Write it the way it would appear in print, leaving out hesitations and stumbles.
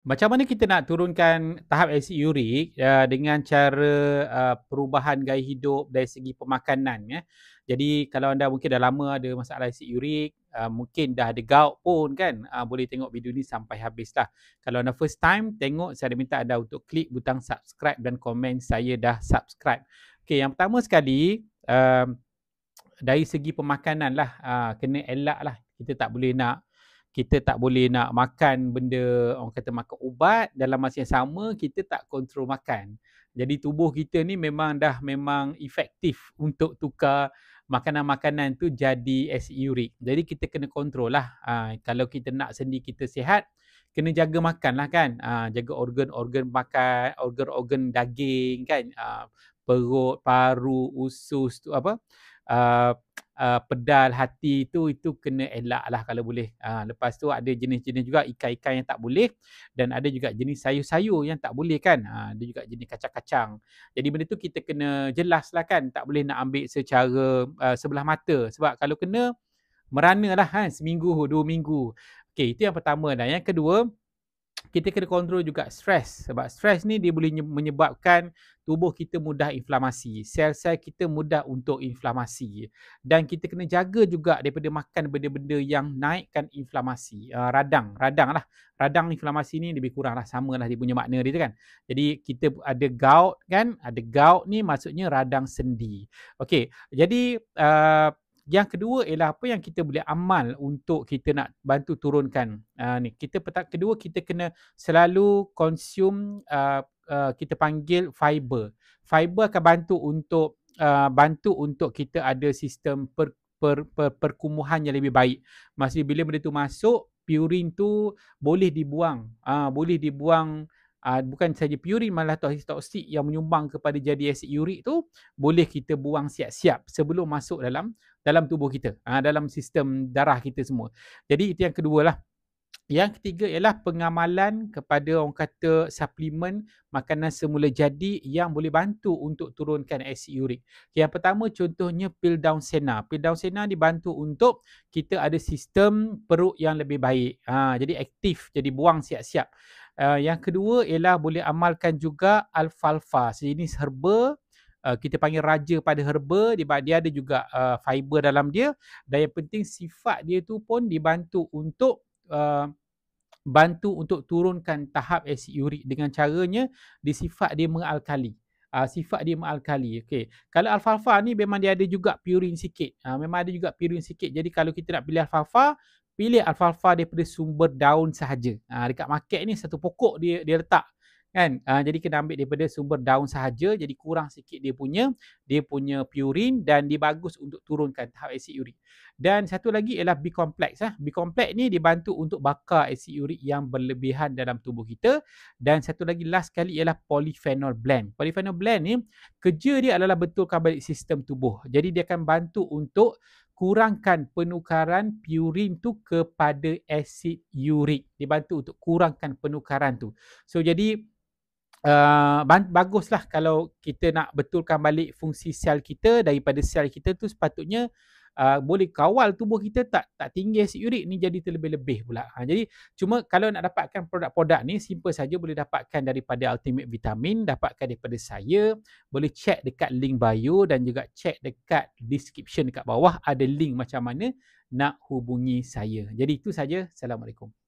Macam mana kita nak turunkan tahap asid urik dengan cara perubahan gaya hidup dari segi pemakanan ya. Jadi kalau anda mungkin dah lama ada masalah asid urik, mungkin dah ada gout pun kan, boleh tengok video ni sampai habis lah. Kalau anda first time tengok, saya ada minta anda untuk klik butang subscribe dan komen saya dah subscribe. Okay, yang pertama sekali dari segi pemakanan lah, kena elak lah. Kita tak boleh nak makan benda, orang kata makan ubat, dalam masa yang sama kita tak kontrol makan. Jadi tubuh kita ni memang efektif untuk tukar makanan-makanan tu jadi asid urik. Jadi kita kena kontrol lah. Kalau kita nak sendi kita sihat, kena jaga makan lah kan. Jaga organ-organ makan, organ-organ daging kan. Perut, paru, usus tu apa, pedal, hati itu kena elak lah kalau boleh. Lepas tu ada jenis-jenis juga ikan-ikan yang tak boleh, dan ada juga jenis sayur-sayur yang tak boleh kan. Ada juga jenis kacang-kacang. Jadi benda tu kita kena jelas lah kan, tak boleh nak ambil secara sebelah mata, sebab kalau kena merana lah kan, seminggu, 2 minggu. Okay, itu yang pertama. Dan yang kedua, kita kena kontrol juga stres, sebab stres ni dia boleh menyebabkan tubuh kita mudah inflamasi, sel-sel kita mudah untuk inflamasi, dan kita kena jaga juga daripada makan benda-benda yang naikkan inflamasi. Radang lah, inflamasi ni lebih kurang lah sama lah dia punya makna dia tu kan. Jadi kita ada gout kan, ada gout ni maksudnya radang sendi. Okey, jadi yang kedua ialah apa yang kita boleh amal untuk kita nak bantu turunkan ni. Kedua, kita kena selalu consume kita panggil fiber. Fiber akan bantu untuk kita ada sistem perkumuhan yang lebih baik. Maksudnya bila benda tu masuk, purin tu boleh dibuang. Bukan saja purin, malah toksik yang menyumbang kepada jadi asid urik tu boleh kita buang siap-siap sebelum masuk dalam tubuh kita, dalam sistem darah kita semua. Jadi itu yang kedua lah. Yang ketiga ialah pengamalan kepada orang kata suplemen makanan semula jadi yang boleh bantu untuk turunkan asid urik. Yang pertama contohnya pil Down Sena. Pil Down Sena dibantu untuk kita ada sistem perut yang lebih baik. Jadi aktif, jadi buang siap-siap. Yang kedua ialah boleh amalkan juga alfalfa, sejenis herba. Kita panggil raja pada herba, dia ada juga fiber dalam dia, dan yang penting sifat dia tu pun dibantu untuk turunkan tahap asid urik dengan caranya sifat dia mengalkali. Okey. Kalau alfalfa ni memang dia ada juga purin sikit. Jadi kalau kita nak pilih alfalfa daripada sumber daun sahaja. Dekat market ni satu pokok dia letak kan. Jadi kena ambil daripada sumber daun sahaja, jadi kurang sikit dia punya purin, dan dia bagus untuk turunkan tahap asid urik. Dan satu lagi ialah B-complex. B-complex ni dibantu untuk bakar asid urik yang berlebihan dalam tubuh kita. Dan satu lagi last sekali ialah polyphenol blend. Polyphenol blend ni kerja dia adalah betulkan balik sistem tubuh. Jadi dia akan bantu untuk kurangkan penukaran purin tu kepada asid urik. Dibantu untuk kurangkan penukaran tu. So jadi baguslah kalau kita nak betulkan balik fungsi sel kita. Daripada sel kita tu sepatutnya boleh kawal tubuh kita tak tinggi asid urik ni jadi terlebih-lebih pula. Jadi cuma kalau nak dapatkan produk-produk ni simple saja, boleh dapatkan daripada Ultimate Vitamin, dapatkan daripada saya, boleh check dekat link bio dan juga check dekat description dekat bawah ada link macam mana nak hubungi saya. Jadi itu saja. Assalamualaikum.